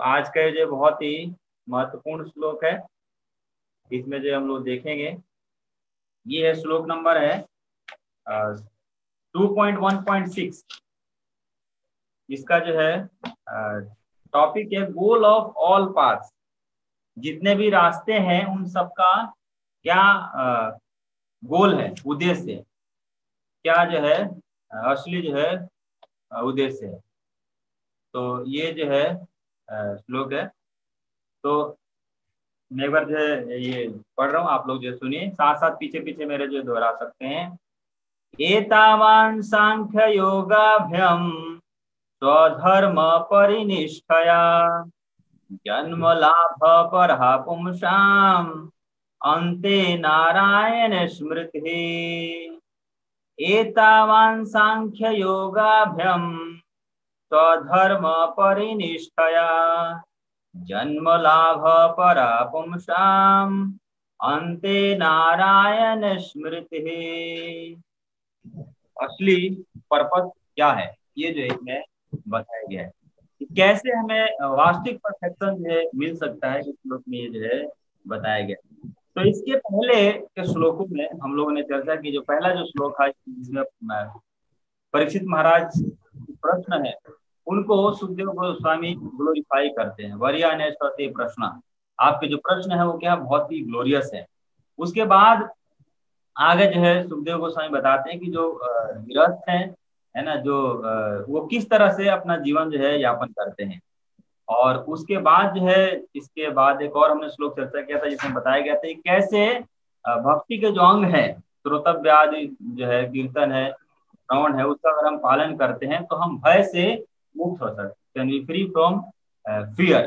आज का जो बहुत ही महत्वपूर्ण श्लोक है, इसमें जो हम लोग देखेंगे ये है श्लोक नंबर है 2.1.6। इसका जो है टॉपिक है गोल ऑफ ऑल पाथ्स। जितने भी रास्ते हैं उन सबका क्या गोल है, उद्देश्य है, क्या जो है असली जो है उद्देश्य है। तो ये जो है श्लोक है। तो मैं एक बार जो है ये पढ़ रहा हूँ, आप लोग जो सुनिए, साथ साथ पीछे पीछे मेरे जो दोहरा सकते हैं। एतावान सांख्य योगाभ्यम स्वधर्म परिनिष्ठया जन्म लाभ परहा पुंसाम अन्ते नारायण स्मृति। एतावान सांख्य योगाभ्यम स्वधर्म परिनिष्ठया जन्म लाभ परा पुंसाम अन्ते नारायण स्मृति। असली पर्पस क्या है, ये जो इसमें बताया गया है कि कैसे हमें वास्तविक परफेक्शन जो है मिल सकता है, इस श्लोक में ये जो है बताया गया। तो इसके पहले के श्लोकों में हम लोगों ने चर्चा की, जो पहला जो श्लोक है जिसमें परीक्षित महाराज प्रश्न है उनको सुखदेव गोस्वामी ग्लोरीफाई करते हैं। वरिया ने प्रश्न, आपके जो प्रश्न है वो क्या बहुत ही ग्लोरियस है। उसके बाद आगे जो है सुखदेव गोस्वामी बताते हैं कि जो गृहस्थ है ना, जो वो किस तरह से अपना जीवन जो है यापन करते हैं। और उसके बाद जो है, इसके बाद एक और हमने श्लोक चर्चा किया था जिसमें बताया गया था कि कैसे भक्ति के जो अंग है, श्रोतव्य आदि जो है, कीर्तन है, श्रवण है, उसका अगर हम पालन करते हैं तो हम भय से मुक्त हो सकते हैं, फ्री फ्रॉम फियर।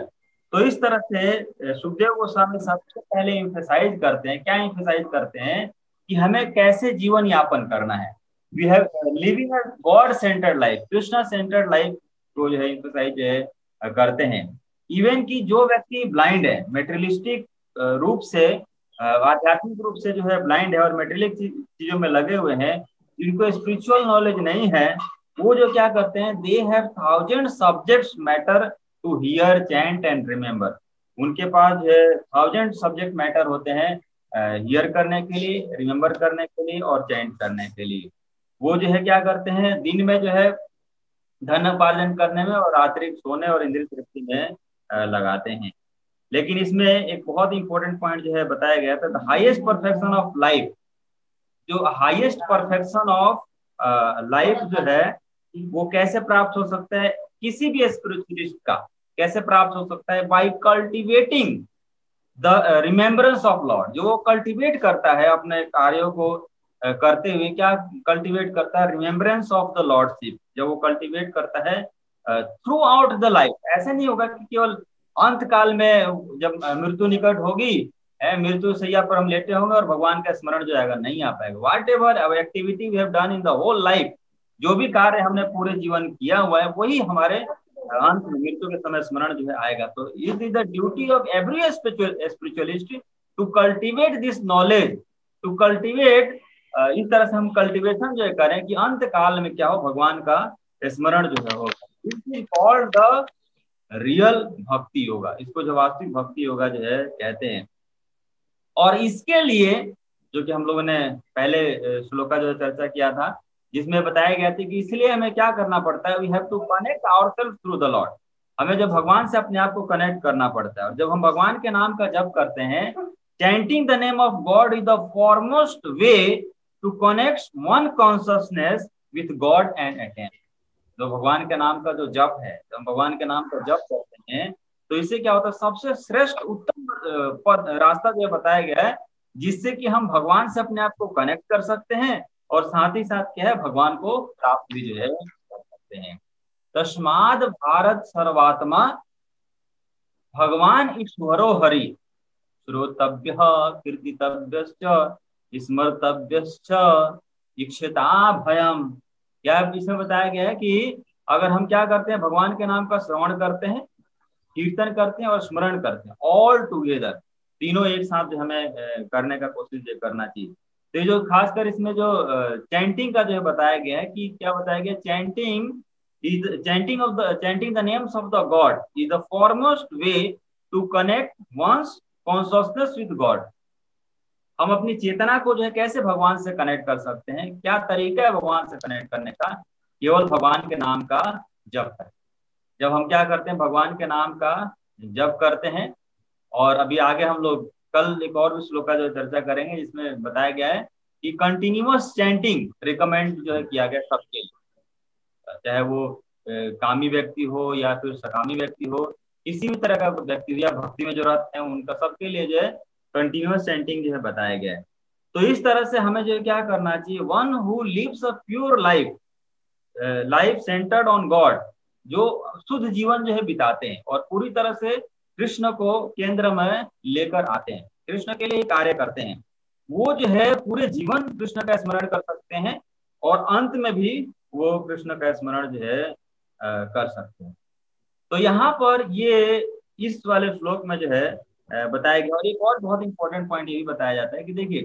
तो इस तरह से सुखदेव गोस्वामी सबसे पहले एम्फेसाइज करते हैं, क्या एम्फेसाइज करते हैं कि हमें कैसे जीवन यापन करना है। We have living a God centred life, Krishna centred life को जो है एम्फेसाइज जो है करते हैं। इवन कि जो व्यक्ति ब्लाइंड है, मेटेरियलिस्टिक रूप से, आध्यात्मिक रूप से जो है ब्लाइंड है और मेटेरियलिक चीजों में लगे हुए हैं, जिनको स्पिरिचुअल नॉलेज नहीं है, वो जो क्या करते हैं, they have 1000 subjects matter to hear chant and remember. उनके पास 1000 सब्जेक्ट मैटर होते हैं हियर करने के लिए, रिमेम्बर करने के लिए और चैंट करने के लिए। वो जो है क्या करते हैं, दिन में जो है धन उपार्जन करने में और रात्रि सोने और इंद्रिय तृप्ति में लगाते हैं। लेकिन इसमें एक बहुत इंपॉर्टेंट पॉइंट जो है बताया गया था, the highest perfection of life, जो हाईएस्ट परफेक्शन ऑफ लाइफ जो है वो कैसे प्राप्त हो सकता है, किसी भी स्पिरिचुअलिस्ट का कैसे प्राप्त हो सकता है, by cultivating the remembrance of lord. जो वो कल्टिवेट करता है अपने कार्यों को करते हुए, क्या कल्टिवेट करता है, रिमेम्बरेंस ऑफ द लॉर्डशिप। जब वो कल्टिवेट करता है थ्रू आउट द लाइफ, ऐसे नहीं होगा कि केवल अंत काल में जब मृत्यु निकट होगी, मृत्यु सैया पर हम लेटे होंगे और भगवान का स्मरण जो आएगा, नहीं आ पाएगा। Whatever our activity we have done in the whole life, जो भी कार्य हमने पूरे जीवन किया हुआ है वही हमारे अंत में मृत्यु के समय स्मरण जो है आएगा। तो it is the duty of every spiritualist to cultivate this knowledge, to cultivate, इस तरह से हम कल्टिवेशन जो है करें कि अंत काल में क्या हो, भगवान का स्मरण जो है होगा। This is called the real भक्ति योगा, इसको जो वास्तविक भक्ति योगा जो है कहते हैं। और इसके लिए जो कि हम लोगों ने पहले श्लोक का जो चर्चा किया था, जिसमें बताया गया था कि इसलिए हमें क्या करना पड़ता है, we have to connect ourselves through the lord. हमें जब भगवान से अपने आप को कनेक्ट करना पड़ता है, और जब हम भगवान के नाम का जप करते हैं, chanting the name of God is the foremost way to connect one consciousness with God and attain. जो भगवान के नाम का जो जप है, जब हम भगवान के नाम का जप करते हैं तो इससे क्या होता है, सबसे श्रेष्ठ उत्तम रास्ता जो बताया गया है, जिससे कि हम भगवान से अपने आप को कनेक्ट कर सकते हैं और साथ ही साथ क्या है, भगवान को प्राप्त भी जो है कर सकते हैं। तस्माद भारत सर्वात्मा भगवान ईश्वरो हरि श्रोतव्य कीर्तितव्य स्मर्तव्य इक्षिता भयम। क्या इसमें बताया गया है कि अगर हम क्या करते हैं, भगवान के नाम का श्रवण करते हैं, कीर्तन करते हैं और स्मरण करते हैं, ऑल टुगेदर, तीनों एक साथ जो हमें करने का कोशिश करना चाहिए। तो जो खासकर इसमें जो चैंटिंग का जो बताया गया है कि क्या बताया गया, chanting Chanting the names of the God is the foremost way to connect one's consciousness with God. हम अपनी चेतना को जो है कैसे भगवान से कनेक्ट कर सकते हैं, क्या तरीका है भगवान से कनेक्ट करने का? केवल भगवान के नाम का जप है। जब हम क्या करते हैं, भगवान के नाम का जप करते हैं। और अभी आगे हम लोग कल एक और भी श्लोक का जो चर्चा करेंगे, जिसमें बताया गया है कि कंटिन्यूअस चैंटिंग रिकमेंड जो है किया गया सबके लिए, चाहे वो कामी व्यक्ति हो या फिर सकामी व्यक्ति हो, किसी भी तरह का व्यक्ति या भक्ति में जो रहते हैं उनका सबके लिए जो है कंटिन्यूअस चैंटिंग जो है बताया गया है। तो इस तरह से हमें जो है क्या करना चाहिए, one who lives a pure life centred on God, जो शुद्ध जीवन जो है बिताते हैं और पूरी तरह से कृष्ण को केंद्र में लेकर आते हैं, कृष्ण के लिए कार्य करते हैं, वो जो है पूरे जीवन कृष्ण का स्मरण कर सकते हैं और अंत में भी वो कृष्ण का स्मरण जो है कर सकते हैं। तो यहाँ पर ये इस वाले श्लोक में जो है बताया गया। और एक और बहुत इंपॉर्टेंट पॉइंट ये भी बताया जाता है कि देखिए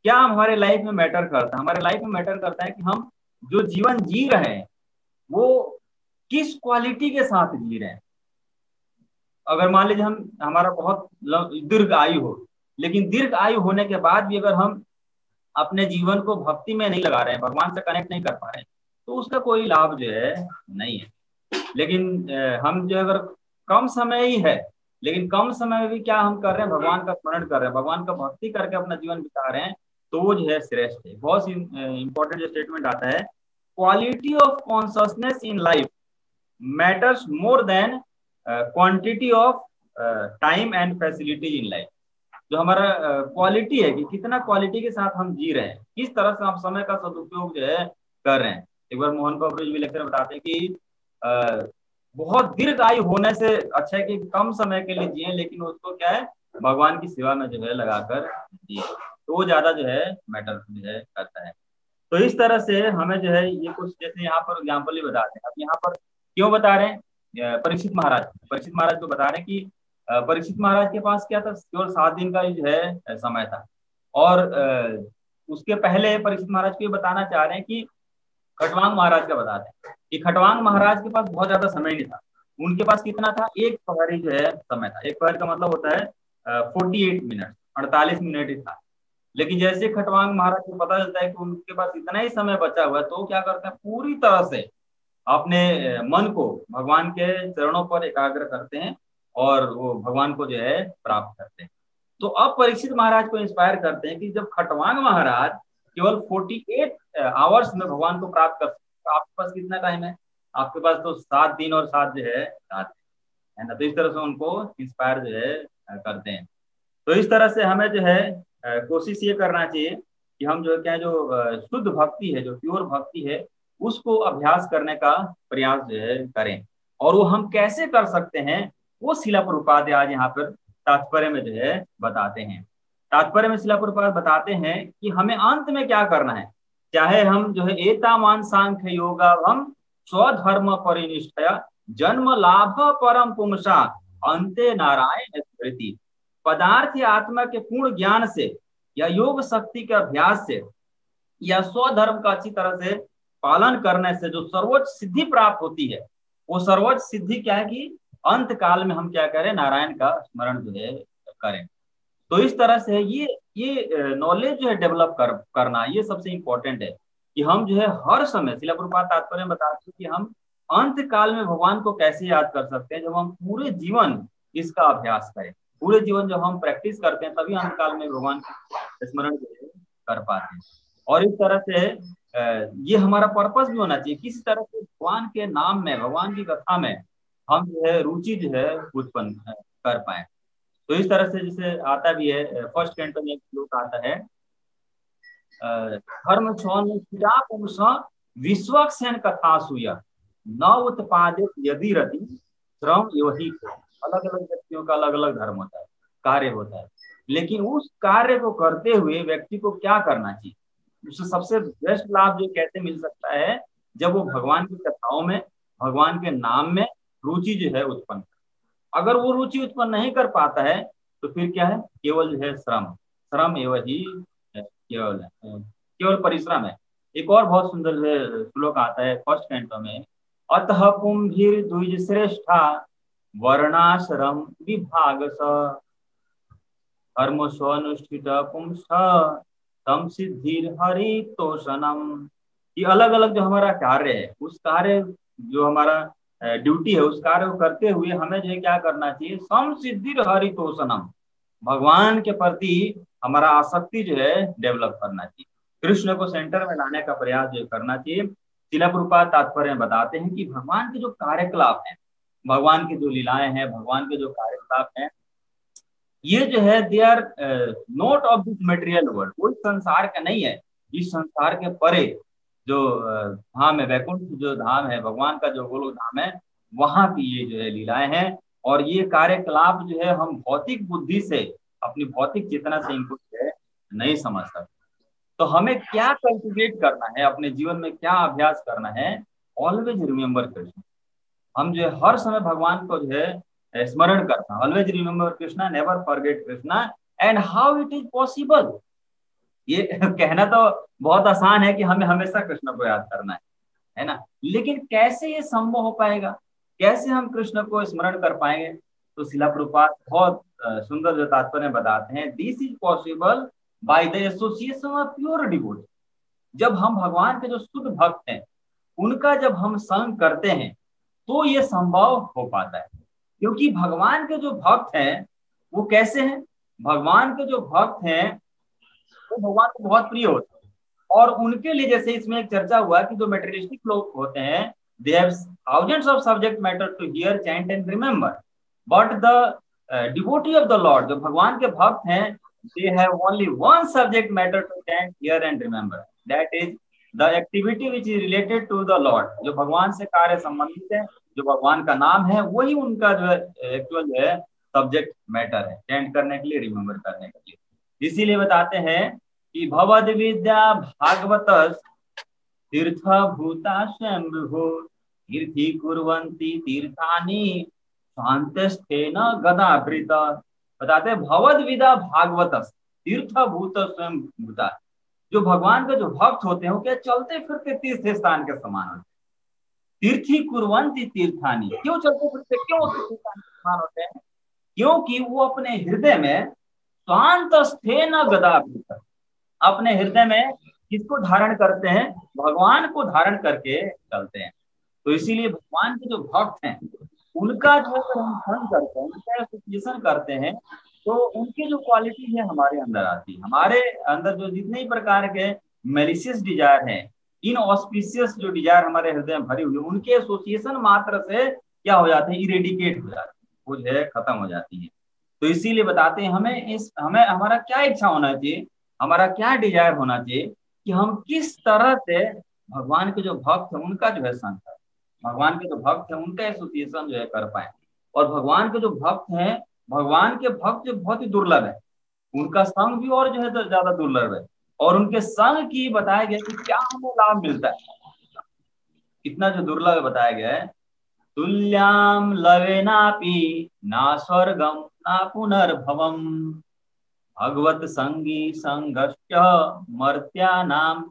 क्या हमारे लाइफ में मैटर करता है, हमारे लाइफ में मैटर करता है कि हम जो जीवन जी रहे हैं वो किस क्वालिटी के साथ जी रहे हैं। अगर मान लीजिए हमारा बहुत दीर्घ आयु हो, लेकिन दीर्घ आयु होने के बाद भी अगर हम अपने जीवन को भक्ति में नहीं लगा रहे हैं, भगवान से कनेक्ट नहीं कर पा रहे हैं, तो उसका कोई लाभ जो है नहीं है। लेकिन हम जो अगर कम समय ही है, लेकिन कम समय में भी क्या हम कर रहे हैं, भगवान का स्मरण कर रहे हैं, भगवान का भक्ति करके अपना जीवन बिता रहे हैं, तो वो जो है श्रेष्ठ है। बहुत इंपॉर्टेंट जो स्टेटमेंट आता है, quality of consciousness in life matters more than quantity of time and facilities in life. जो हमारा क्वालिटी है कि कितना क्वालिटी के साथ हम जी रहे हैं, किस तरह से हम समय का सदुपयोग जो है कर रहे हैं। एक बार मोहन बाबू जी लेक्चर बताते हैं कि बहुत दीर्घ आयु होने से अच्छा है कि कम समय के लिए जिए, लेकिन उसको क्या है भगवान की सेवा में जो है लगाकर जिए, तो वो ज्यादा जो है मैटर जो है करता है। तो इस तरह से हमें जो है ये कुछ जैसे यहाँ पर एग्जाम्पल ही बताते हैं। अब यहाँ पर क्यों बता रहे हैं, परीक्षित महाराज को बता रहे हैं कि परीक्षित महाराज के पास क्या था, केवल 7 दिन का जो है समय था। और उसके पहले परीक्षित महाराज को ये बताना चाह रहे हैं कि खटवांग महाराज का बताते हैं कि खटवांग महाराज के पास बहुत ज्यादा समय नहीं था। उनके पास कितना था, 1 पहर ही जो है समय था। 1 पहर का मतलब होता है 48 मिनट, 48 मिनट ही था। लेकिन जैसे खटवांग महाराज को पता चलता है कि उनके पास इतना ही समय बचा हुआ है, तो क्या करते हैं, पूरी तरह से अपने मन को भगवान के चरणों पर एकाग्र करते हैं और वो भगवान को जो है प्राप्त करते हैं। तो अब परीक्षित महाराज को इंस्पायर करते हैं कि जब खटवांग महाराज केवल 48 आवर्स में भगवान को प्राप्त कर सकते, तो आपके पास कितना टाइम है, आपके पास तो 7 दिन और 7 जो है रात है ना। तो इस तरह से उनको इंस्पायर जो है करते हैं। तो इस तरह से हमें जो है कोशिश ये करना चाहिए कि हम जो क्या जो शुद्ध भक्ति है, जो प्योर भक्ति है, उसको अभ्यास करने का प्रयास जो है करें। और वो हम कैसे कर सकते हैं, वो शिला प्रभुपाद आज यहाँ पर तात्पर्य में जो है बताते हैं। तात्पर्य में शिला प्रभुपाद बताते हैं कि हमें अंत में क्या करना है, चाहे हम जो है एतावान सांख्य योगा हम स्वधर्म परिनिष्ठया जन्म लाभ परम पुंसा अंते नारायण स्मृति। पदार्थ या आत्मा के पूर्ण ज्ञान से या योग शक्ति के अभ्यास से या स्वधर्म का अच्छी तरह से पालन करने से जो सर्वोच्च सिद्धि प्राप्त होती है, वो सर्वोच्च सिद्धि क्या है कि अंत काल में हम क्या करें, नारायण का स्मरण जो है करें। तो इस तरह से ये नॉलेज जो है डेवलप करना ये सबसे इंपॉर्टेंट है कि हम जो है हर समय, शिला प्रभुपाद तात्पर्य में बताते हैं कि हम अंत काल में भगवान को कैसे याद कर सकते हैं, जब हम पूरे जीवन इसका अभ्यास करें, पूरे जीवन जब हम प्रैक्टिस करते हैं, तभी अंत काल में भगवान का स्मरण कर पाते हैं। और इस तरह से ये हमारा पर्पस भी होना चाहिए, किसी तरह से भगवान के नाम में, भगवान की कथा में हम जो है रुचि जो है उत्पन्न कर पाए। तो इस तरह से जैसे आता भी है, फर्स्ट कैंटो में एक श्लोक आता है, धर्म छौन विश्वक्सेन कथा सुया न उत्पादित यदि रति श्रम वही। अलग अलग व्यक्तियों का अलग अलग धर्म होता है, कार्य होता है, लेकिन उस कार्य को करते हुए व्यक्ति को क्या करना चाहिए, उससे सबसे बेस्ट लाभ जो कैसे मिल सकता है, जब वो भगवान की कथाओं में, भगवान के नाम में रुचि जो है उत्पन्न। अगर वो रुचि उत्पन्न नहीं कर पाता है तो फिर क्या है, केवल जो है श्रम एवं ही केवल परिश्रम है। एक और बहुत सुंदर श्लोक आता है फर्स्ट कैंटो में, अतः पुंभीर द्विज श्रेष्ठा वर्णाश्रम विभाग कर्म स्वनुष्ठित पुंस तम सिद्धिर हरितोषणम। ये अलग अलग जो हमारा कार्य है, उस कार्य जो हमारा ड्यूटी है, उस कार्य को करते हुए हमें जो है क्या करना चाहिए, सम सिद्धिर हरितोषणम, भगवान के प्रति हमारा आसक्ति जो है डेवलप करना चाहिए, कृष्ण को सेंटर में लाने का प्रयास जो करना चाहिए। श्रील प्रभुपाद तात्पर्य में बताते हैं कि भगवान के जो कार्यकलाप हैं, भगवान की जो लीलाएं हैं, भगवान के जो कार्यकलाप हैं, ये जो है they are not of this material world, कोई संसार का नहीं है। इस संसार के परे जो धाम है, वैकुंठ जो धाम है, भगवान का जो गोलोक धाम है, वहां की ये जो है लीलाएं हैं। और ये कार्यकलाप जो है हम भौतिक बुद्धि से, अपनी भौतिक चेतना से इनको जो है नहीं समझ सकते। तो हमें क्या कल्टिवेट करना है अपने जीवन में, क्या अभ्यास करना है, ऑलवेज रिमेम्बर कृष्ण। हम जो है हर समय भगवान को जो है स्मरण करना, always remember Krishna, never forget Krishna. And how it is possible, ये कहना तो बहुत आसान है कि हमें हमेशा कृष्ण को याद करना है ना, लेकिन कैसे ये संभव हो पाएगा, कैसे हम कृष्ण को स्मरण कर पाएंगे? तो श्रील प्रभुपाद बहुत सुंदर जो तात्पर्य बताते हैं, this is possible by the association of pure devotee. जब हम भगवान के जो शुद्ध भक्त हैं, उनका जब हम संग करते हैं तो ये संभव हो पाता है। क्योंकि भगवान के जो भक्त हैं वो कैसे हैं, भगवान के जो भक्त हैं वो भगवान को बहुत प्रिय होते हैं। और उनके लिए, जैसे इसमें एक चर्चा हुआ कि जो मेटेरियलिस्टिक लोग होते हैं, they have thousands of subject matter to hear, chant and remember, but the devotee of the lord, जो भगवान के भक्त हैं, they have only one subject matter to chant, hear and remember, that is the activity which is related to the Lord। जो भगवान से कार्य संबंधित है, जो भगवान का नाम है, वही उनका जो है एक्चुअल जो है सब्जेक्ट मैटर है, चैंट करने के लिए, रिमेम्बर करने के लिए। इसीलिए बताते हैं कि भवद विद्या भागवत तीर्थ भूता स्वयंभू तीर्थी कुर्वन्ति तीर्थानि शांतस्थेन गदाभृत। बताते हैं भवद विदा भागवत तीर्थ भूत स्वयं भूता, जो भगवान के जो भक्त होते हैं वो क्या चलते फिरते तीर्थ स्थान के समान होते हैं। तीर्थी कुर्वन्ति तीर्थानि, क्यों चलते फिरते, क्यों तीर्थ स्थान के समान होते हैं? क्योंकि वो अपने हृदय में शांतस्थेन गदाभृत, अपने हृदय में किसको धारण करते हैं, भगवान को धारण करके चलते हैं। तो इसीलिए भगवान के जो भक्त हैं उनका जो अगर हम संग करते हैं, उनका एसोसिएशन करते हैं, तो उनकी जो क्वालिटी है हमारे अंदर आती है। हमारे अंदर जो जितने ही प्रकार के मेलिशियस डिजायर हैं, इनऑस्पिशियस जो डिजायर हमारे हृदय में भरी हुई, उनके एसोसिएशन मात्र से क्या हो जाते हैं, इरेडिकेट हो जाते हैं, वो जो है खत्म हो जाती है। तो इसीलिए बताते हैं हमें हमारा क्या इच्छा होना चाहिए, हमारा क्या डिजायर होना चाहिए कि हम किस तरह से भगवान के जो भक्त हैं उनका जो है संग करें, भगवान के जो भक्त हैं उनका एसोसिएशन जो है कर पाए। और भगवान के जो भक्त हैं, भगवान के भक्त जो बहुत ही दुर्लभ है, उनका संग भी और जो है ज्यादा दुर्लभ है। और उनके संग की बताया गया कि क्या हमें लाभ मिलता है, इतना जो दुर्लभ बताया गया है। तुल्याम लवेनापि ना स्वर्गम ना पुनर्भवम भगवत संगी संगस्य मर्त्यानाम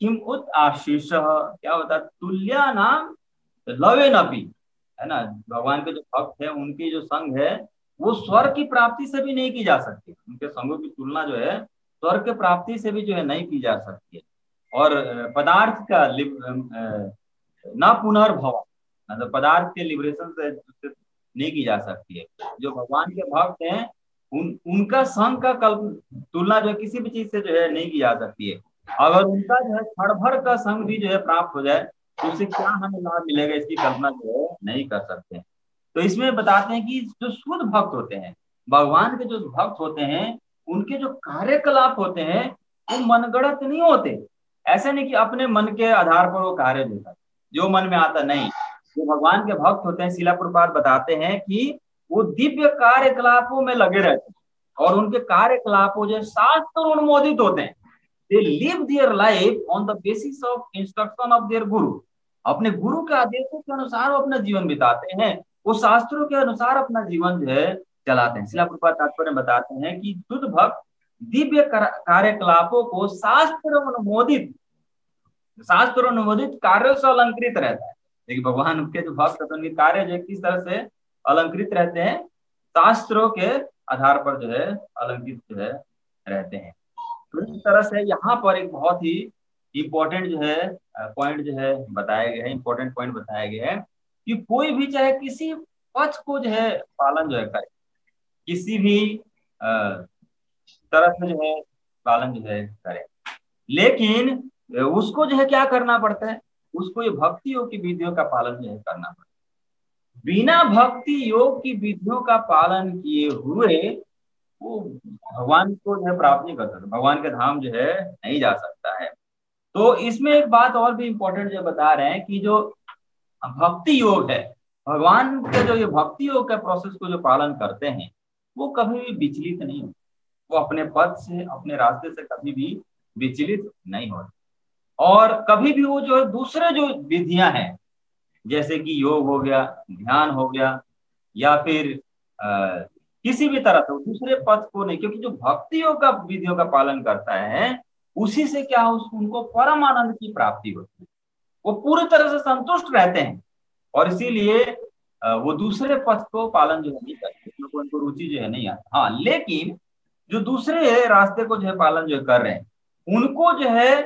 किम उत आशीष। क्या होता है, तुल्या नाम लवेनपि, है ना, भगवान के जो भक्त है उनकी जो संग है वो स्वर्ग की प्राप्ति से भी नहीं की जा सकती, उनके संगों की तुलना जो है स्वर्ग की प्राप्ति से भी जो है नहीं की जा सकती है। और पदार्थ का ना पुनर्भव, मतलब पदार्थ के लिबरेशन से नहीं की जा सकती है। जो भगवान के भक्त हैं उनका संग का तुलना जो है किसी भी चीज से जो है नहीं की जा सकती है। अगर उनका जो है क्षण भर का संग भी जो है प्राप्त हो जाए तो उससे क्या हमें लाभ मिलेगा, इसकी कल्पना जो है नहीं कर सकते। तो इसमें बताते हैं कि जो शुद्ध भक्त होते हैं, भगवान के जो भक्त होते हैं, उनके जो कार्यकलाप होते हैं वो मनगढ़ंत नहीं होते। ऐसे नहीं कि अपने मन के आधार पर वो कार्य देता, जो मन में आता नहीं। जो भगवान के भक्त होते हैं, श्रील प्रभुपाद बताते हैं कि वो दिव्य कार्यकलापों में लगे रहते हैं और उनके कार्यकलापों जो शास्त्र अनुमोदित होते हैं। They live their life on the basis of instruction of their guru। अपने गुरु के आदेशों के अनुसार वो अपना जीवन बिताते हैं, वो शास्त्रों के अनुसार अपना जीवन जो है चलाते हैं। श्रील प्रभुपाद तात्पर्य बताते हैं कि शुद्ध भक्त दिव्य कार्यकलापों को शास्त्र अनुमोदित कार्यों से अलंकृत रहता है। देखिए भगवान के जो भक्त तो उनके कार्य जो है किस तरह से अलंकृत रहते हैं, शास्त्रों के आधार पर जो है अलंकृत जो है रहते हैं। तो इस तरह से यहाँ पर एक बहुत ही इम्पोर्टेंट जो है पॉइंट जो है बताया गया है, इम्पोर्टेंट पॉइंट बताया गया है कि कोई भी चाहे किसी पक्ष को जो है पालन जो है करे, किसी भी तरह से जो है पालन जो है करे, लेकिन उसको जो है क्या करना पड़ता है, उसको ये भक्ति योग की विधियों का पालन जो है करना पड़ता है। बिना भक्ति योग की विधियों का पालन किए हुए वो भगवान को जो है प्राप्त नहीं कर सकता, भगवान के धाम जो है नहीं जा सकता है। तो इसमें एक बात और भी इंपॉर्टेंट जो बता रहे हैं कि जो भक्ति योग है, भगवान के जो ये भक्ति योग का प्रोसेस को जो पालन करते हैं वो कभी भी विचलित नहीं होते, वो अपने पद से अपने रास्ते से कभी भी विचलित नहीं होते। और कभी भी वो जो है दूसरे जो विधियां हैं जैसे कि योग हो गया, ध्यान हो गया, या फिर किसी भी तरह से दूसरे पथ को नहीं, क्योंकि जो भक्ति योग का विधियों का पालन करता है उसी से क्या हो, उनको परम आनंद की प्राप्ति होती है, वो पूरी तरह से संतुष्ट रहते हैं और इसीलिए वो दूसरे पथ को पालन जो है नहीं करते, क्योंकि उनको रुचि जो है नहीं आता। हाँ, लेकिन जो दूसरे रास्ते को जो है पालन जो कर रहे हैं उनको जो है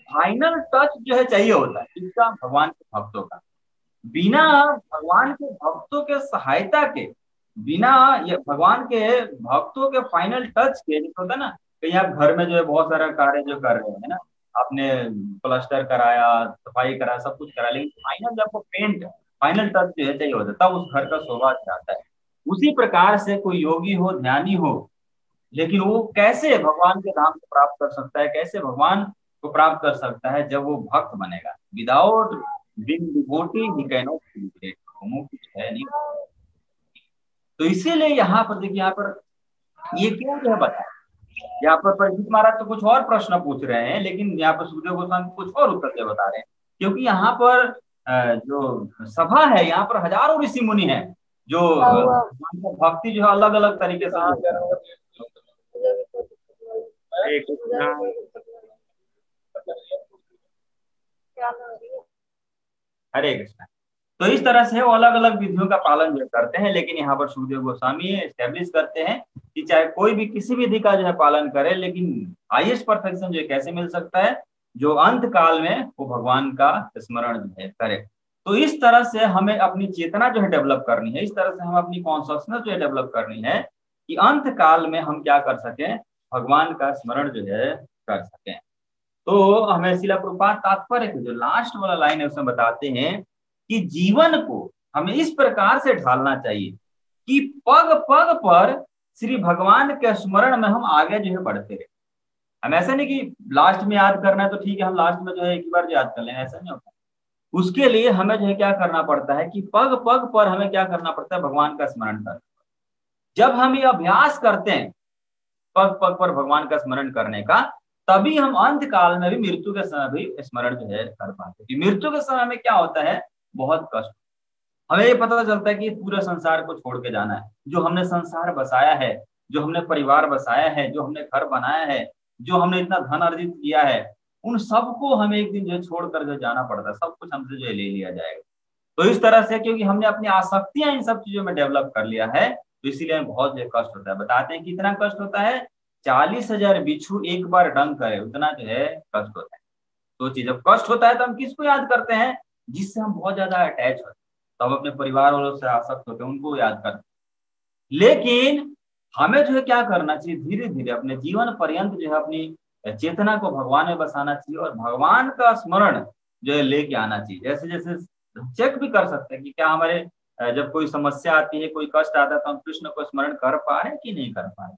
फाइनल टच जो है चाहिए होता है, इसका भगवान के भक्तों का। बिना भगवान के भक्तों के सहायता के, बिना ये भगवान के भक्तों के फाइनल टच के, जैसे होता है ना कहीं आप घर में जो है बहुत सारा कार्य जो कर रहे हैं ना, आपने प्लास्टर कराया, सफाई कराया, सब कुछ करा, लेकिन फाइनल जब वो पेंट फाइनल टच जो है चाहिए होता है तब उस घर का शोभा आता है। उसी प्रकार से कोई योगी हो, ध्यानी हो, लेकिन वो कैसे भगवान के धाम को प्राप्त कर सकता है, कैसे भगवान को प्राप्त कर सकता है, जब वो भक्त बनेगा। Without being devotee he can not create, कुछ है नहीं। तो इसीलिए यहाँ पर देखिए, यहाँ पर ये क्यों जो है बताया, यहाँ पर परीक्षित महाराज तो कुछ और प्रश्न पूछ रहे हैं, लेकिन यहाँ पर सुखदेव गोस्वामी कुछ और उत्तर दे बता रहे हैं, क्योंकि यहाँ पर जो सभा है यहाँ पर हजारों ऋषि मुनि है जो भक्ति जो है अलग अलग तरीके से। हरे कृष्णा। तो इस तरह से वो अलग अलग विधियों का पालन जो करते हैं, लेकिन यहाँ पर सुखदेव गोस्वामी एस्टेब्लिश करते हैं कि चाहे कोई भी किसी विधि का जो है पालन करे, लेकिन हाईएस्ट परफेक्शन जो है कैसे मिल सकता है, जो अंत काल में वो भगवान का स्मरण जो है करे। तो इस तरह से हमें अपनी चेतना जो है डेवलप करनी है, इस तरह से हम अपनी कॉन्शियसनेस जो है डेवलप करनी है कि अंत काल में हम क्या कर सकें, भगवान का स्मरण जो है कर सकें। तो हमें शिला प्रभुपाद तात्पर्य जो लास्ट वाला लाइन है उसमें बताते हैं कि जीवन को हमें इस प्रकार से ढालना चाहिए कि पग पग पर श्री भगवान के स्मरण में हम आगे जो है बढ़ते रहे। हम ऐसा नहीं कि लास्ट में याद करना है तो ठीक है हम लास्ट में जो है एक बार याद कर लें, ऐसा नहीं होता। उसके लिए हमें जो है क्या करना पड़ता है कि पग पग पर हमें क्या करना पड़ता है, भगवान का स्मरण करना। जब हम ये अभ्यास करते हैं पग पग पर भगवान का स्मरण करने का, तभी हम अंत काल में भी, मृत्यु के समय भी स्मरण जो है कर पाते हैं। मृत्यु के समय में क्या होता है, बहुत कष्ट, हमें ये पता चलता है कि पूरे संसार को छोड़ के जाना है, जो हमने संसार बसाया है, जो हमने परिवार बसाया है, जो हमने घर बनाया है, जो हमने इतना धन अर्जित किया है, उन सबको हमें एक दिन जो छोड़कर जो जाना पड़ता है, सब कुछ हमसे जो ले लिया जाएगा। तो इस तरह से क्योंकि हमने अपनी आसक्तियां इन सब चीजों में डेवलप कर लिया है, तो इसीलिए बहुत जो कष्ट होता है। बताते हैं कितना कष्ट होता है, 40,000 बिच्छू एक बार डंक करे उतना जो है कष्ट होता है। तो चीज जब कष्ट होता है तो हम किसको याद करते हैं, जिससे हम बहुत ज्यादा अटैच होते हैं, तो हम अपने परिवार वालों से आसक्त होते हैं, उनको याद करते हैं। लेकिन हमें जो है क्या करना चाहिए, धीरे धीरे अपने जीवन पर्यंत जो है अपनी चेतना को भगवान में बसाना चाहिए और भगवान का स्मरण जो है लेके आना चाहिए। जैसे जैसे चेक भी कर सकते हैं कि क्या हमारे जब कोई समस्या आती है, कोई कष्ट आता है, तो हम कृष्ण को स्मरण कर पा रहे हैं कि नहीं कर पा रहे।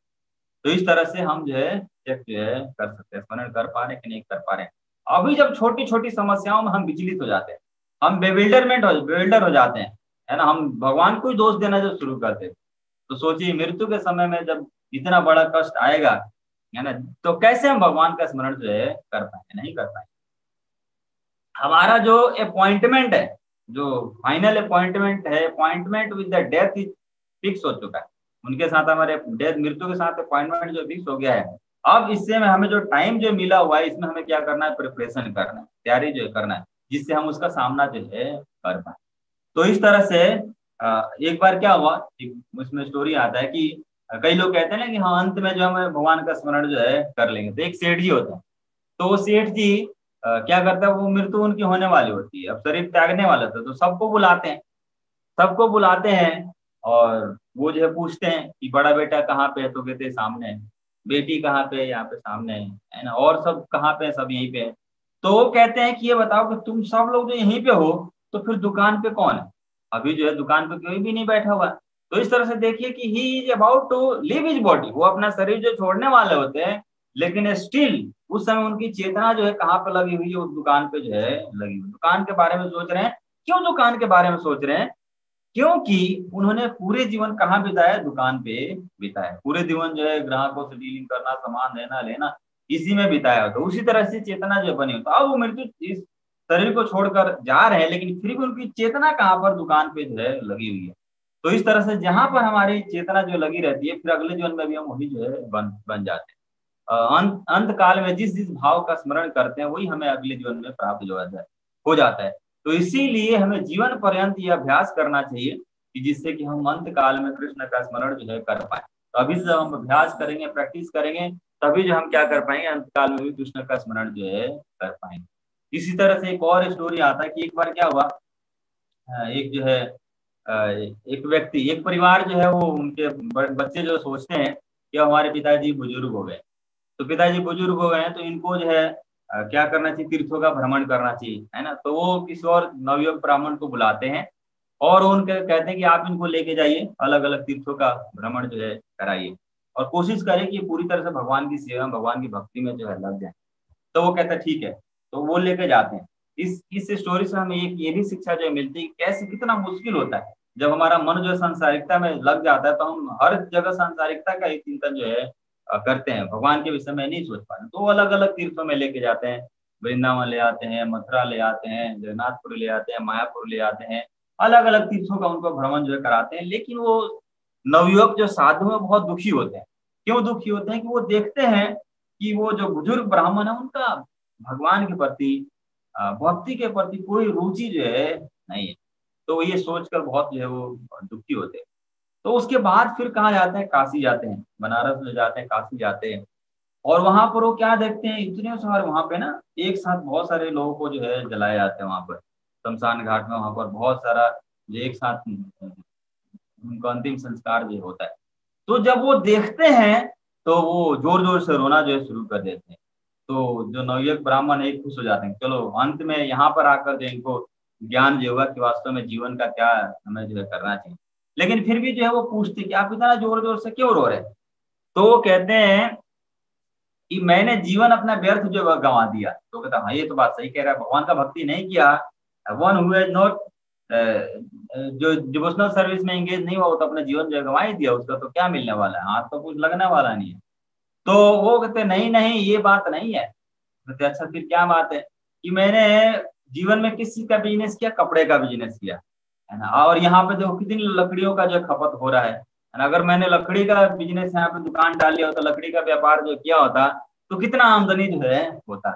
तो इस तरह से हम जो है चेक जो है कर सकते हैं, स्मरण कर पा रहे हैं कि नहीं कर पा रहे हैं। अभी जब छोटी छोटी समस्याओं में हम विचलित हो जाते हैं, हम बेविल्डर हो जाते हैं, है ना, हम भगवान को ही दोष देना जो शुरू करते हैं, तो सोचिए मृत्यु के समय में जब इतना बड़ा कष्ट आएगा, है ना, तो कैसे हम भगवान का स्मरण जो है कर पाएंगे, नहीं कर पाएंगे। हमारा जो अपॉइंटमेंट है, जो फाइनल अपॉइंटमेंट है, appointment with the death fix हो चुका है, उनके साथ हमारे डेथ, मृत्यु के साथ अपॉइंटमेंट जो फिक्स हो गया है। अब इससे में हमें जो टाइम जो मिला हुआ है, इसमें हमें क्या करना है, प्रिपरेशन करना है, तैयारी जो करना है। जिससे हम उसका सामना जो है कर पाए। तो इस तरह से एक बार क्या हुआ, उसमें स्टोरी आता है कि कई लोग कहते हैं ना कि हाँ अंत में जो हम भगवान का स्मरण जो है कर लेंगे। तो एक सेठ जी होता है, तो वो सेठ जी क्या करता है, वो मृत्यु उनकी होने वाली होती है, अब शरीर त्यागने वाला था, तो सबको बुलाते हैं, सबको बुलाते हैं और वो जो है पूछते हैं कि बड़ा बेटा कहाँ पे है, तो कहते हैं सामने है। बेटी कहाँ पे है, यहाँ पे सामने है ना, और सब कहाँ पे है, सब यहीं पे है। तो वो कहते हैं कि ये बताओ कि तुम सब लोग जो यहीं पे हो, तो फिर दुकान पे कौन है? अभी जो है दुकान पे कोई भी नहीं बैठा हुआ। तो इस तरह से देखिए कि he is about to leave his body, वो अपना शरीर जो छोड़ने वाले होते हैं, लेकिन स्टिल उस समय उनकी चेतना जो है कहाँ पे लगी हुई है, उस दुकान पे जो है लगी हुई, दुकान के बारे में सोच रहे हैं। क्यों दुकान के बारे में सोच रहे हैं? क्योंकि उन्होंने पूरे जीवन कहाँ बिताया, दुकान पे बिताया, पूरे जीवन जो है ग्राहकों से डीलिंग करना, सामान देना लेना, इसी में बिताया। तो उसी तरह से चेतना जो बनी, तो अब वो मृत्यु इस शरीर को छोड़कर जा रहे हैं, लेकिन फिर भी उनकी चेतना कहाँ पर, दुकान पे जो है लगी हुई है। तो इस तरह से जहां पर हमारी चेतना जो लगी रहती है, फिर अगले जीवन में भी हम वही जो है बन जाते हैं। अंत काल में जिस जिस भाव का स्मरण करते हैं, वही हमें अगले जीवन में प्राप्त जो है हो जाता है। तो इसीलिए हमें जीवन पर्यंत ये अभ्यास करना चाहिए कि जिससे कि हम अंत काल में कृष्ण का स्मरण जो है कर पाए। तो अभी से जब हम अभ्यास करेंगे, प्रैक्टिस करेंगे, तभी जो हम क्या कर पाएंगे, अंत काल में भी कृष्ण का स्मरण जो है कर पाएंगे। इसी तरह से एक और स्टोरी आता है कि एक बार क्या हुआ, एक जो है एक व्यक्ति, एक परिवार जो है, वो उनके बच्चे जो सोचते हैं कि हमारे पिताजी बुजुर्ग हो गए, तो पिताजी बुजुर्ग हो गए हैं, तो इनको जो है क्या करना चाहिए, तीर्थों का भ्रमण करना चाहिए, है ना। तो वो किसी और नवयुवक ब्राह्मण को बुलाते हैं और उनके कहते हैं कि आप इनको लेके जाइए, अलग अलग तीर्थों का भ्रमण जो है कराइए, और कोशिश करें कि पूरी तरह से भगवान की सेवा, भगवान की भक्ति में जो है लग जाए। तो वो कहता है ठीक है, तो वो लेके जाते हैं। इस स्टोरी से हमें एक ये भी शिक्षा जो मिलती है, कैसे कितना मुश्किल होता है जब हमारा मन जो है सांसारिकता में लग जाता है, तो हम हर जगह सांसारिकता का ही चिंतन जो है करते हैं, भगवान के विषय में नहीं सोच पाते। तो अलग अलग तीर्थों में लेके जाते हैं, वृंदावन ले आते हैं, मथुरा ले आते हैं, जगन्नाथपुर ले आते हैं, मायापुर ले आते हैं, अलग अलग तीर्थों का उनको भ्रमण जो है कराते हैं। लेकिन वो नवयुवक जो साधु है बहुत दुखी होते हैं। क्यों दुखी होते हैं? कि वो देखते हैं कि वो जो बुजुर्ग ब्राह्मण है, उनका भगवान के प्रति, भक्ति के प्रति कोई रुचि जो है नहीं है। तो ये सोचकर बहुत जो है वो दुखी होते हैं। तो उसके बाद फिर कहाँ जाते हैं, काशी जाते हैं, बनारस में जाते हैं, काशी जाते हैं। और वहां पर वो क्या देखते हैं, इतने सारे वहां पे ना एक साथ बहुत सारे लोगों को जो है जलाए जाते हैं वहां पर, शमशान घाट में, वहां पर बहुत सारा जो एक साथ उनका अंतिम संस्कार जो होता है। तो जब वो देखते हैं, तो वो जोर जोर से रोना जो है शुरू कर देते हैं। तो जो नवयुवक ब्राह्मण है खुश हो जाते हैं, चलो अंत में यहाँ पर आकर जो इनको ज्ञान जो होगा कि वास्तव में जीवन का क्या हमें जो है करना चाहिए। लेकिन फिर भी जो है वो पूछते कि आप इतना जोर जोर से क्यों रो रहे हैं? तो वो कहते हैं कि मैंने जीवन अपना व्यर्थ जो गंवा दिया। तो कहता हाँ ये तो बात सही कह रहा है, भगवान का भक्ति नहीं किया, वन हु हैज नॉट जो डिवोशनल सर्विस में एंगेज नहीं हुआ, वो तो अपना जीवन जो गंवा ही दिया, उसका तो क्या मिलने वाला है, हाथ तो कुछ लगने वाला नहीं है। तो वो कहते नहीं नहीं ये बात नहीं है। कहते अच्छा फिर क्या बात है? कि मैंने जीवन में किस चीज का बिजनेस किया, कपड़े का बिजनेस किया, है ना। और यहाँ पे देखो कितनी लकड़ियों का जो खपत हो रहा है ना। अगर मैंने लकड़ी का बिजनेस यहाँ पे दुकान डाल लिया होता, लकड़ी का व्यापार जो किया होता, तो कितना आमदनी जो है होता।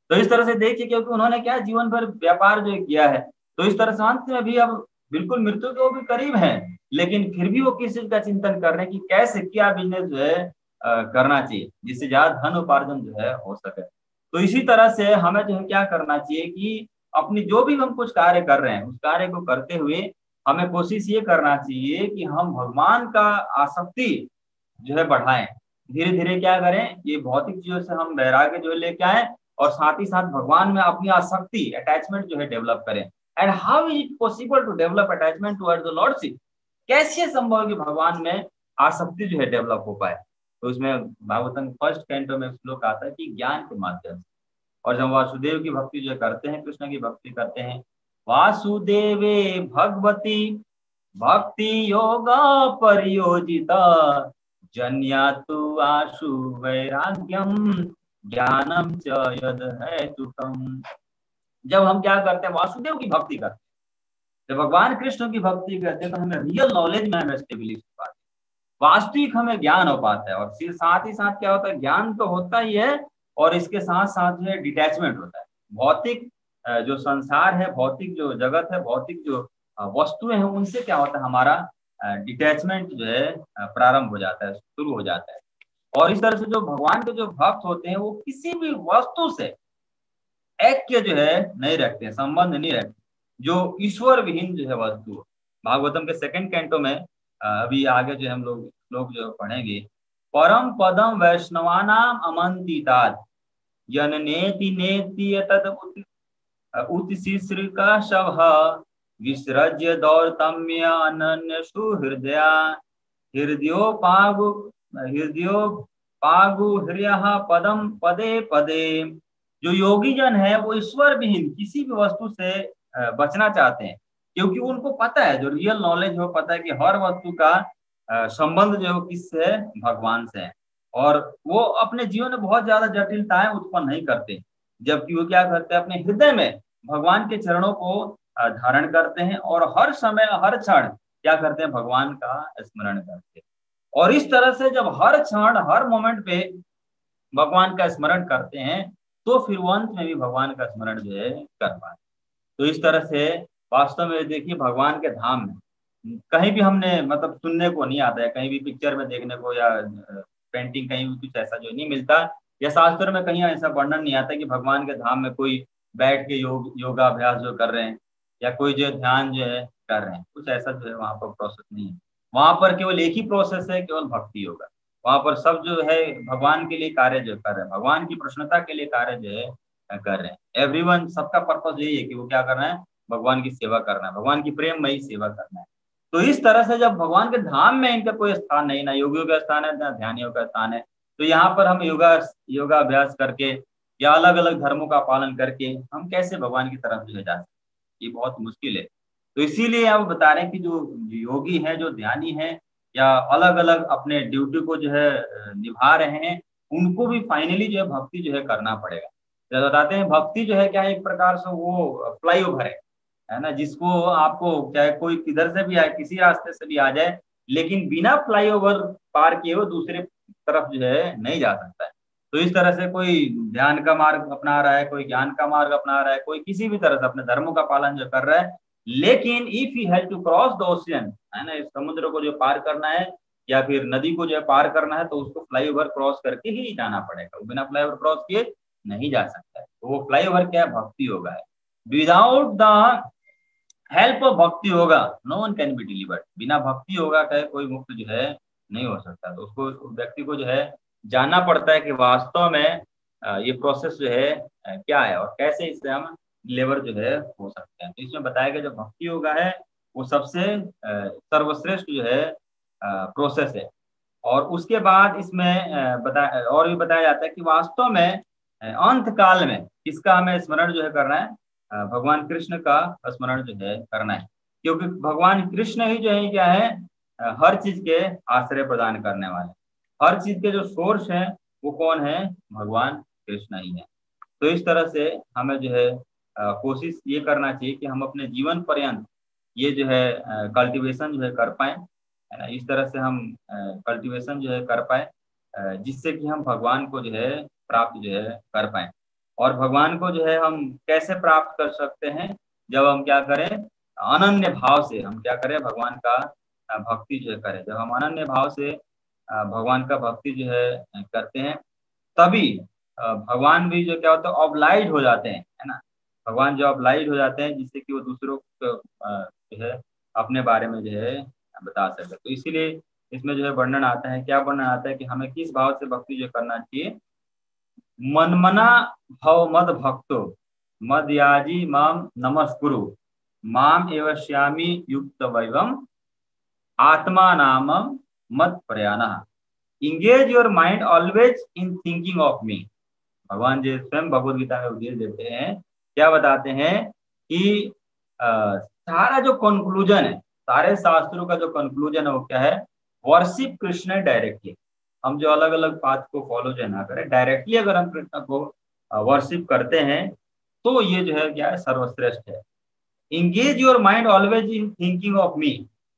तो इस तरह से देखिए, क्योंकि उन्होंने क्या जीवन भर व्यापार जो किया है, तो इस तरह से अंत में भी अब बिल्कुल मृत्यु के वो भी करीब है, लेकिन फिर भी वो किस चीज का चिंतन कर रहे हैं कि कैसे क्या बिजनेस जो है करना चाहिए, जिससे ज्यादा धन उपार्जन जो है हो सके। तो इसी तरह से हमें जो है क्या करना चाहिए कि अपनी जो भी हम कुछ कार्य कर रहे हैं, उस कार्य को करते हुए हमें कोशिश ये करना चाहिए कि हम भगवान का आसक्ति जो है बढ़ाएं। धीरे धीरे क्या करें, ये भौतिक चीजों से हम वैराग्य जो है लेके आए, और साथ ही साथ भगवान में अपनी आसक्ति, अटैचमेंट जो है डेवलप करें। And how is it possible to develop attachment towards the lordship? कैसे संभव है कि भगवान में आसक्ति जो है डेवलप हो पाए? तो उसमें भागवतम फर्स्ट कैंटो में श्लोक आता है कि ज्ञान के माध्यम से। और जब वासुदेव की भक्ति जो करते हैं, कृष्ण की भक्ति करते हैं, वासुदेवे भगवती भक्ति योगा परियोजिता जन्यातु आशु वैराग्यम ज्ञानम च यद है तुकम। जब हम क्या करते हैं, वासुदेव की भक्ति करते हैं, जब भगवान कृष्ण की भक्ति करते हैं, तो हमें रियल नॉलेज में हमें स्टेबिलिटी हो पाती है, वास्तविक हमें ज्ञान हो पाता है। और फिर साथ ही साथ क्या होता है, ज्ञान तो होता ही है, और इसके साथ साथ जो है डिटैचमेंट होता है। भौतिक जो संसार है, भौतिक जो जगत है, भौतिक जो वस्तुएं हैं, उनसे क्या होता है, हमारा डिटैचमेंट जो है प्रारंभ हो जाता है, शुरू हो जाता है। और इस तरह से जो भगवान के जो भक्त होते हैं वो किसी भी वस्तु से ऐक्य जो है नहीं रखते, संबंध नहीं रखते, जो ईश्वर विहीन जो है वस्तु। भागवतम के सेकंड कैंटो में अभी आगे जो हम लोग जो पढ़ेंगे, परम पदम वैष्णवानाम अमंतितात यननेति नेति तद उत्शिश्रिका शव विसृज्य दौर्तम्य अनन्य सुहृदया हृदयोपागु हृदय पदम पदे पदे। जो योगी जन है वो ईश्वर विहीन किसी भी वस्तु से बचना चाहते हैं, क्योंकि उनको पता है, जो रियल नॉलेज हो, पता है कि हर वस्तु का संबंध जो है किससे है, भगवान से है। और वो अपने जीवन में बहुत ज्यादा जटिलताएं उत्पन्न नहीं करते, जबकि वो क्या करते हैं, अपने हृदय में भगवान के चरणों को धारण करते हैं और हर समय हर क्षण क्या करते हैं, भगवान का स्मरण करते हैं। और इस तरह से जब हर क्षण हर मोमेंट पे भगवान का स्मरण करते हैं तो फिर अंत में भी भगवान का स्मरण जो है कर पाते। तो इस तरह से वास्तव में देखिए, भगवान के धाम में कहीं भी हमने मतलब सुनने को नहीं आता है, कहीं भी पिक्चर में देखने को या पेंटिंग कहीं भी कुछ ऐसा जो नहीं मिलता, या शास्त्र में कहीं ऐसा वर्णन नहीं आता कि भगवान के धाम में कोई बैठ के योगाभ्यास जो कर रहे हैं या कोई जो ध्यान जो है कर रहे हैं, कुछ ऐसा जो है वहां पर प्रोसेस नहीं है। वहां पर केवल एक ही प्रोसेस है, केवल भक्ति योगा। वहां पर सब जो है भगवान के लिए कार्य जो कर रहे हैं, भगवान की प्रसन्नता के लिए कार्य जो है कर रहे हैं। एवरीवन, सबका पर्पस यही है कि वो क्या करना है, भगवान की सेवा करना है, भगवान की प्रेममयी सेवा करना है। तो इस तरह से जब भगवान के धाम में इनका कोई स्थान नहीं, ना योगियों का स्थान है ना ध्यानियों का स्थान है, तो यहाँ पर हम योगाभ्यास करके या अलग अलग धर्मों का पालन करके हम कैसे भगवान की तरफ जो है जा सकते, ये बहुत मुश्किल है। तो इसीलिए आप बता रहे हैं कि जो योगी है, जो ध्यानी है, या अलग अलग अपने ड्यूटी को जो है निभा रहे हैं, उनको भी फाइनली जो है भक्ति जो है करना पड़ेगा। जब बताते हैं भक्ति जो है क्या है, एक प्रकार से वो फ्लाई ओवर है ना, जिसको आपको चाहे कोई किधर से भी आए, किसी रास्ते से भी आ जाए, लेकिन बिना फ्लाई ओवर पार किए वो दूसरे तरफ जो है नहीं जा सकता है। तो इस तरह से कोई ध्यान का मार्ग अपना रहा है, कोई ज्ञान का मार्ग अपना रहा है, कोई किसी भी तरह से अपने धर्मों का पालन जो कर रहा है, लेकिन if you have to cross the ocean, है ना, इस समुद्र को जो पार करना है या फिर नदी को जो है पार करना है, तो उसको फ्लाईओवर क्रॉस करके ही जाना पड़ेगा, वो बिना फ्लाईओवर क्रॉस किए नहीं जा सकता है। तो वो फ्लाईओवर क्या है, भक्ति योगा है। Without the help of bhakti yoga no one can be delivered. बिना भक्ति योगा का कोई मुक्त जो है नहीं हो सकता। तो उसको व्यक्ति को जो है जानना पड़ता है कि वास्तव में ये प्रोसेस जो है क्या है और कैसे इससे हम लेवर जो है हो सकते हैं। तो इसमें बताया गया जो भक्ति योगा है वो सबसे सर्वश्रेष्ठ जो है प्रोसेस है। और उसके बाद इसमें और भी बताया जाता है कि वास्तव में अंत काल में किसका हमें स्मरण जो है करना है, भगवान कृष्ण का स्मरण जो है करना है, क्योंकि भगवान कृष्ण ही जो है क्या है, हर चीज के आश्रय प्रदान करने वाले, हर चीज के जो सोर्स है वो कौन है, भगवान कृष्ण ही है। तो इस तरह से हमें जो है कोशिश ये करना चाहिए कि हम अपने जीवन पर्यंत ये जो है कल्टीवेशन जो है कर पाए, है ना। इस तरह से हम कल्टीवेशन जो है कर पाए जिससे कि हम भगवान को जो है प्राप्त जो है कर पाए। और भगवान को जो है हम कैसे प्राप्त कर सकते हैं, जब हम क्या करें, अनन्य भाव से हम क्या करें, भगवान का भक्ति जो है करें। जब हम अनन्य भाव से भगवान का भक्ति जो है करते हैं, तभी भगवान भी जो क्या होता है ऑब्लाइज हो जाते हैं, है ना। भगवान जो ऑब्लाइज हो जाते हैं जिससे कि वो दूसरों को जो है अपने बारे में जो है बता सके। तो इसीलिए इसमें जो है वर्णन आता है, क्या वर्णन आता है कि हमें किस भाव से भक्ति जो करना चाहिए। मनमना भव मद भक्तो मदयाजी माम नमस्कुरु माम एवश्यामी युक्त वैवम आत्मा नाम मत Prayana engage your mind always in thinking of me. भगवान जी स्वयं भगवद गीता में उपदेश देते हैं, क्या बताते हैं कि सारा जो कंक्लूजन है, सारे शास्त्रों का जो कंक्लूजन है वो क्या है, वर्शिप कृष्ण डायरेक्टली। हम जो अलग अलग पाथ को फॉलो जो ना करें, डायरेक्टली अगर हम कृष्ण को वर्शिप करते हैं तो ये जो है क्या है, सर्वश्रेष्ठ है। Engage your mind always in thinking of me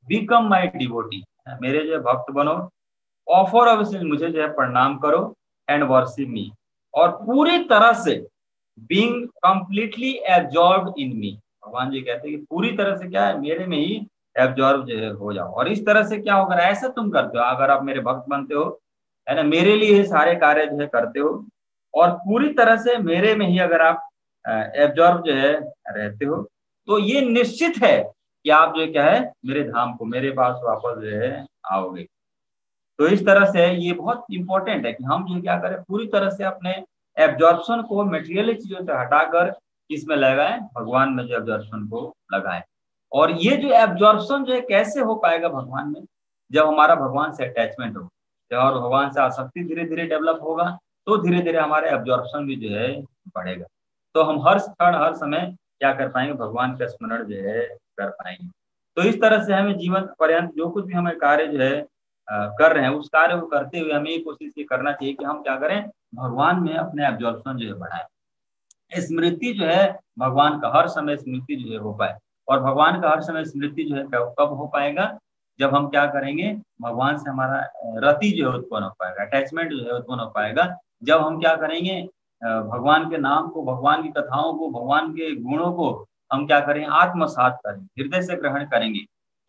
become my devotee, मेरे जो भक्त बनो, ऑफर ऑफ मुझे जो है प्रणाम करो एंड वर्शिप मी, और पूरी तरह से बीइंग कंप्लीटली एब्जॉर्ब इन मी। भगवान जी कहते हैं कि पूरी तरह से क्या है, मेरे में ही एब्जॉर्ब जो है हो जाओ। और इस तरह से क्या होगा, ऐसा तुम करते हो, अगर आप मेरे भक्त बनते हो, है ना, मेरे लिए सारे कार्य जो है करते हो, और पूरी तरह से मेरे में ही अगर आप एब्जॉर्ब जो है रहते हो, तो ये निश्चित है कि आप जो क्या है, मेरे धाम को, मेरे पास वापस जो है आओगे। तो इस तरह से ये बहुत इंपॉर्टेंट है कि हम जो क्या करें, पूरी तरह से अपने एब्जॉर्प्शन को मटेरियल चीजों से हटाकर किसमें लगाएं, भगवान में जो एब्जॉर्प्शन को लगाएं। और ये जो एब्जॉर्प्शन जो है कैसे हो पाएगा भगवान में, जब हमारा भगवान से अटैचमेंट हो, जब और भगवान से आसक्ति धीरे धीरे डेवलप होगा, तो धीरे धीरे हमारे एब्जॉर्प्शन भी जो है बढ़ेगा। तो हम हर क्षण हर समय क्या कर पाएंगे, भगवान का स्मरण जो है कर पाएंगे। तो इस तरह से हमें जीवन पर्यंत जो कुछ भी हमें कार्य जो है कर रहे हैं, उस कार्य को करते हुए हमें ये कोशिश ये करना चाहिए कि हम क्या करें, भगवान में अपने एब्जॉर्प्शन जो है बढ़ाएं। स्मृति जो है भगवान का हर समय स्मृति जो है हो पाए। और भगवान का हर समय स्मृति जो है कब हो पाएगा, जब हम क्या करेंगे, भगवान से हमारा रति जो है उत्पन्न हो पाएगा, अटैचमेंट जो है उत्पन्न हो पाएगा। जब हम क्या करेंगे, भगवान के नाम को, भगवान की कथाओं को, भगवान के गुणों को हम क्या करेंगे, आत्मसात करेंगे, हृदय से ग्रहण करेंगे,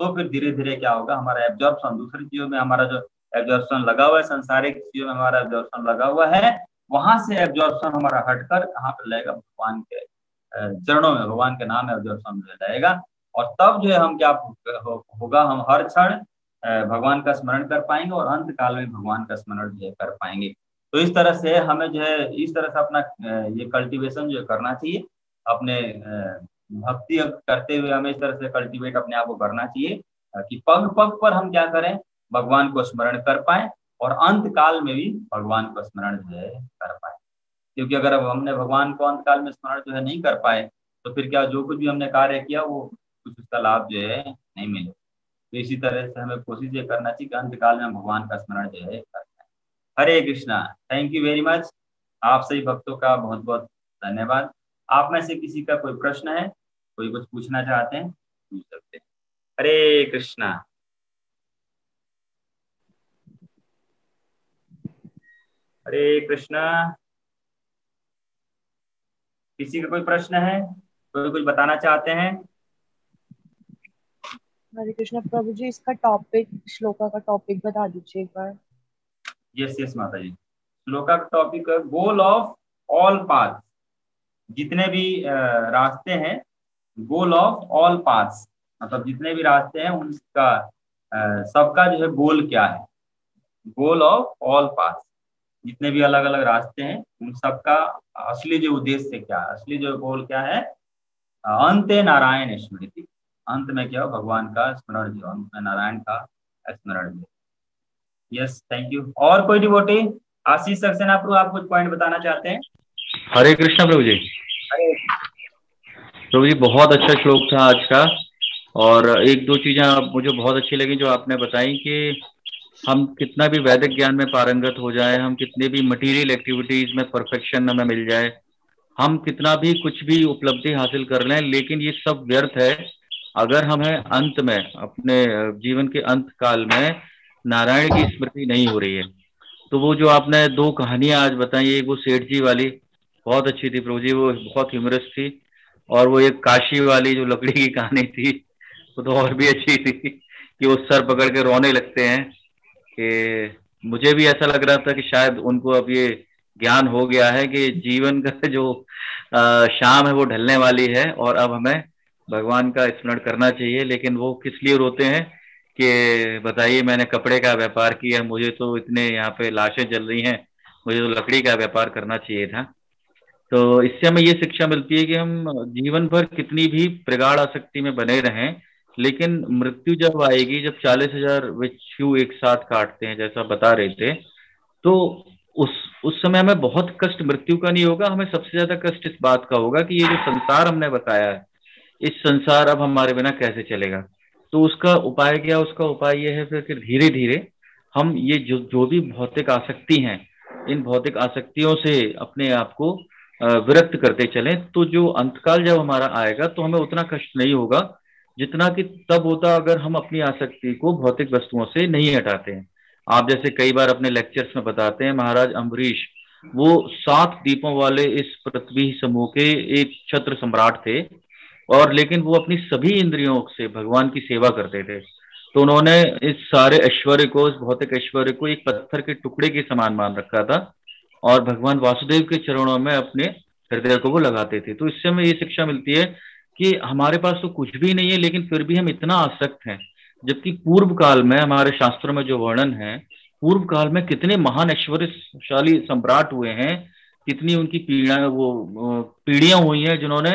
तो फिर धीरे धीरे क्या होगा, हमारा एब्जॉर्प्शन दूसरी चीजों में, हमारा जो एब्जॉर्प्शन लगा हुआ है, सांसारिक चीजों में हमारा एब्जॉर्प्शन लगा हुआ है, वहां से एब्जॉर्प्शन हमारा हटकर कहाँ पर लगेगा, भगवान के चरणों में, भगवान के नाम में एब्जॉर्प्शन रहेगा। और तब जो है हम क्या होगा, हम हर क्षण भगवान का स्मरण कर पाएंगे और अंत काल में भगवान का स्मरण जो है कर पाएंगे। तो इस तरह से हमें जो है, इस तरह से अपना ये कल्टीवेशन जो करना चाहिए, अपने भक्ति करते हुए हमें इस तरह से कल्टीवेट अपने आप को करना चाहिए कि पग पग पर हम क्या करें, भगवान को स्मरण कर पाए और अंत काल में भी भगवान को स्मरण जो है कर पाए। क्योंकि अगर अब हमने भगवान को अंत काल में स्मरण जो है नहीं कर पाए, तो फिर क्या, जो कुछ भी हमने कार्य किया वो कुछ उसका लाभ जो है नहीं मिले। तो इसी तरह से हमें कोशिश ये करना चाहिए कि अंत काल में हम भगवान का स्मरण जो है कर पाए। Hare Krishna. Thank you very much. आप सभी भक्तों का बहुत बहुत धन्यवाद। आप में से किसी का कोई प्रश्न है, कोई कुछ पूछना चाहते हैं, पूछ सकते हैं। हरे कृष्णा। हरे कृष्णा। किसी का कोई प्रश्न है, कोई कुछ बताना चाहते हैं? हरे कृष्णा प्रभु जी, इसका टॉपिक, श्लोका का टॉपिक बता दीजिए एक बार। यस यस माता जी। श्लोका का टॉपिक है गोल ऑफ ऑल पाथ। जितने भी रास्ते हैं, गोल ऑफ ऑल पाथ्स, मतलब जितने भी रास्ते हैं उनका सबका जो है गोल क्या है, गोल ऑफ ऑल पाथ्स, जितने भी अलग अलग रास्ते हैं उन सबका असली जो उद्देश्य क्या है, असली जो गोल क्या है, अंत नारायण स्मृति। अंत में क्या हो, भगवान का स्मरण जो, अंत में नारायण का स्मरण जो। Yes thank you. और कोई डिवोटी? आशीष सक्सेना प्रभु, आप कुछ पॉइंट बताना चाहते हैं? हरे कृष्णा प्रभु जी। अरे प्रभु जी, बहुत अच्छा श्लोक था आज का। और एक दो चीजें मुझे बहुत अच्छी लगी जो आपने बताई कि हम कितना भी वैदिक ज्ञान में पारंगत हो जाए, हम कितने भी मटेरियल एक्टिविटीज में परफेक्शन हमें मिल जाए, हम कितना भी कुछ भी उपलब्धि हासिल कर लें, लेकिन ये सब व्यर्थ है अगर हमें अंत में, अपने जीवन के अंत काल में नारायण की स्मृति नहीं हो रही है। तो वो जो आपने दो कहानियां आज बताई, एक वो सेठ जी वाली बहुत अच्छी थी प्रभु जी, वो बहुत ह्यूमरस थी, और वो एक काशी वाली जो लकड़ी की कहानी थी वो तो और भी अच्छी थी कि वो सर पकड़ के रोने लगते हैं। कि मुझे भी ऐसा लग रहा था कि शायद उनको अब ये ज्ञान हो गया है कि जीवन का जो शाम है वो ढलने वाली है और अब हमें भगवान का स्मरण करना चाहिए। लेकिन वो किस लिए रोते हैं कि बताइए, मैंने कपड़े का व्यापार किया, मुझे तो इतने यहाँ पे लाशें जल रही हैं, मुझे तो लकड़ी का व्यापार करना चाहिए था। तो इससे हमें ये शिक्षा मिलती है कि हम जीवन भर कितनी भी प्रगाढ़ आसक्ति में बने रहें, लेकिन मृत्यु जब आएगी, जब 40,000 बिच्छू एक साथ काटते हैं जैसा बता रहे थे, तो उस समय हमें बहुत कष्ट मृत्यु का नहीं होगा, हमें सबसे ज्यादा कष्ट इस बात का होगा कि ये जो संसार हमने बताया है, इस संसार अब हमारे बिना कैसे चलेगा। तो उसका उपाय क्या? उसका उपाय ये है फिर धीरे धीरे हम ये जो भी भौतिक आसक्ति हैं, इन भौतिक आसक्तियों से अपने आप को विरक्त करते चलें। तो जो अंतकाल जब हमारा आएगा तो हमें उतना कष्ट नहीं होगा जितना कि तब होता अगर हम अपनी आसक्ति को भौतिक वस्तुओं से नहीं हटाते हैं। आप जैसे कई बार अपने लेक्चर्स में बताते हैं, महाराज अम्बरीश वो 7 दीपों वाले इस पृथ्वी समूह के एक छत्र सम्राट थे, और लेकिन वो अपनी सभी इंद्रियों से भगवान की सेवा करते थे। तो उन्होंने इस सारे ऐश्वर्य को, इस भौतिक ऐश्वर्य को एक पत्थर के टुकड़े के समान मान रखा था, और भगवान वासुदेव के चरणों में अपने हृदय को वो लगाते थे। तो इससे हमें ये शिक्षा मिलती है कि हमारे पास तो कुछ भी नहीं है, लेकिन फिर भी हम इतना आसक्त हैं, जबकि पूर्व काल में हमारे शास्त्रों में जो वर्णन है, पूर्व काल में कितने महान ऐश्वर्यशाली सम्राट हुए हैं, कितनी उनकी पीढ़ियां हुई हैं जिन्होंने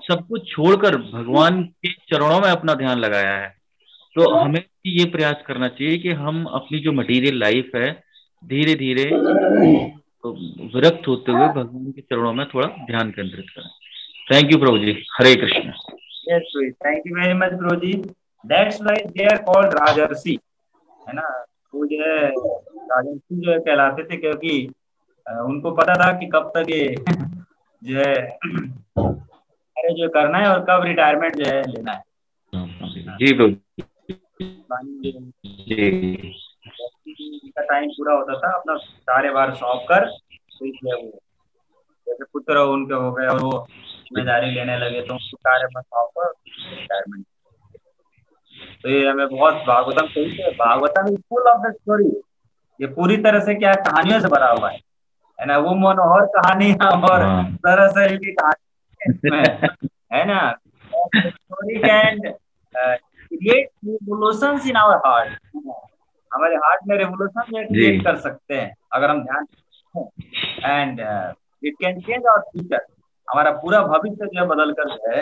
सब कुछ छोड़कर भगवान के चरणों में अपना ध्यान लगाया है। तो हमें ये प्रयास करना चाहिए कि हम अपनी जो मटेरियल लाइफ है, धीरे धीरे विरक्त होते हुए भगवान के चरणों में थोड़ा ध्यान केंद्रित करें। थैंक यू प्रभु जी। Hare Krishna. Yes, Rohit. Thank you very much, Guruji. That's why they are called राजर्षि, है ना। वो जो है राजर्षि जो है कहलाते थे, क्योंकि उनको पता था कि कब तक ये जो है अरे जो करना है और कब रिटायरमेंट जो है लेना है। जी प्रभु जी। का टाइम पूरा होता था, अपना सारे बार सौंप कर तो इसलिए वो जैसे पुत्र उनके हो गए और वो जिम्मेदारी लेने लगे, तो उनको कार्य में सौंप कर रिटायरमेंट। तो ये हमें बहुत भागवतम कही, Bhagavatam is full of the story. ये पूरी तरह से क्या कहानियों से भरा हुआ है ना। वो मनोहर कहानियां और सरस की कहानी है ना। Story can create revolutions in our heart. हमारे हार्ट में रिवोल्यूशन जो क्रिएट कर सकते हैं अगर हम ध्यान दें, and it can change our future. हमारा पूरा भविष्य जो है बदल कर जो है,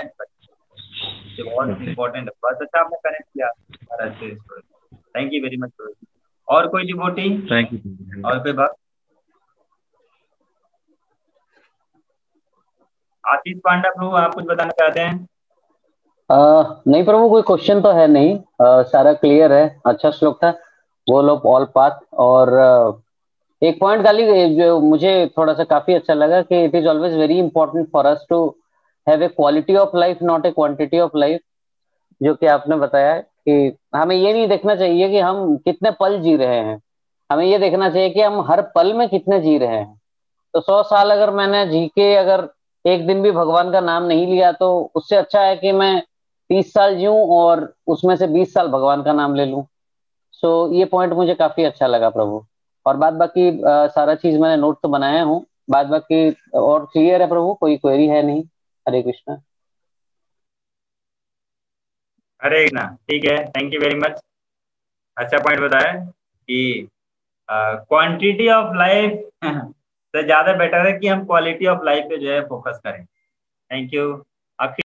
ये बहुत इम्पोर्टेंट है। बहुत अच्छा आपने कनेक्ट किया। Thank you very much. और कोई डिवोटी? Thank you. और कोई भक्त? आशीष पांडा प्रभु, आप कुछ बताना चाहते हैं? नहीं प्रभु, कोई क्वेश्चन तो है नहीं, सारा क्लियर है। अच्छा श्लोक था, गोल ऑफ ऑल पाथ। और एक पॉइंट खाली जो मुझे थोड़ा सा काफी अच्छा लगा कि it is always very important for us to have a quality of life, not a quantity of life. जो कि आपने बताया है कि हमें ये नहीं देखना चाहिए कि हम कितने पल जी रहे हैं, हमें ये देखना चाहिए कि हम हर पल में कितने जी रहे हैं। तो 100 साल अगर मैंने जी के अगर एक दिन भी भगवान का नाम नहीं लिया, तो उससे अच्छा है कि मैं 30 साल जीऊं और उसमें से 20 साल भगवान का नाम ले लूं। सो ये पॉइंट मुझे काफी अच्छा लगा प्रभु। और बाद बाकी सारा चीज मैंने नोट तो बनाया हूँ, बाद बाकी और क्लियर है प्रभु, कोई क्वेरी है नहीं। हरे कृष्णा। हरे कृष्णा। ठीक है, थैंक यू वेरी मच। अच्छा पॉइंट बताया कि क्वांटिटी ऑफ लाइफ से ज्यादा बेटर है कि हम क्वालिटी ऑफ लाइफ पे जो है फोकस करें। Thank you.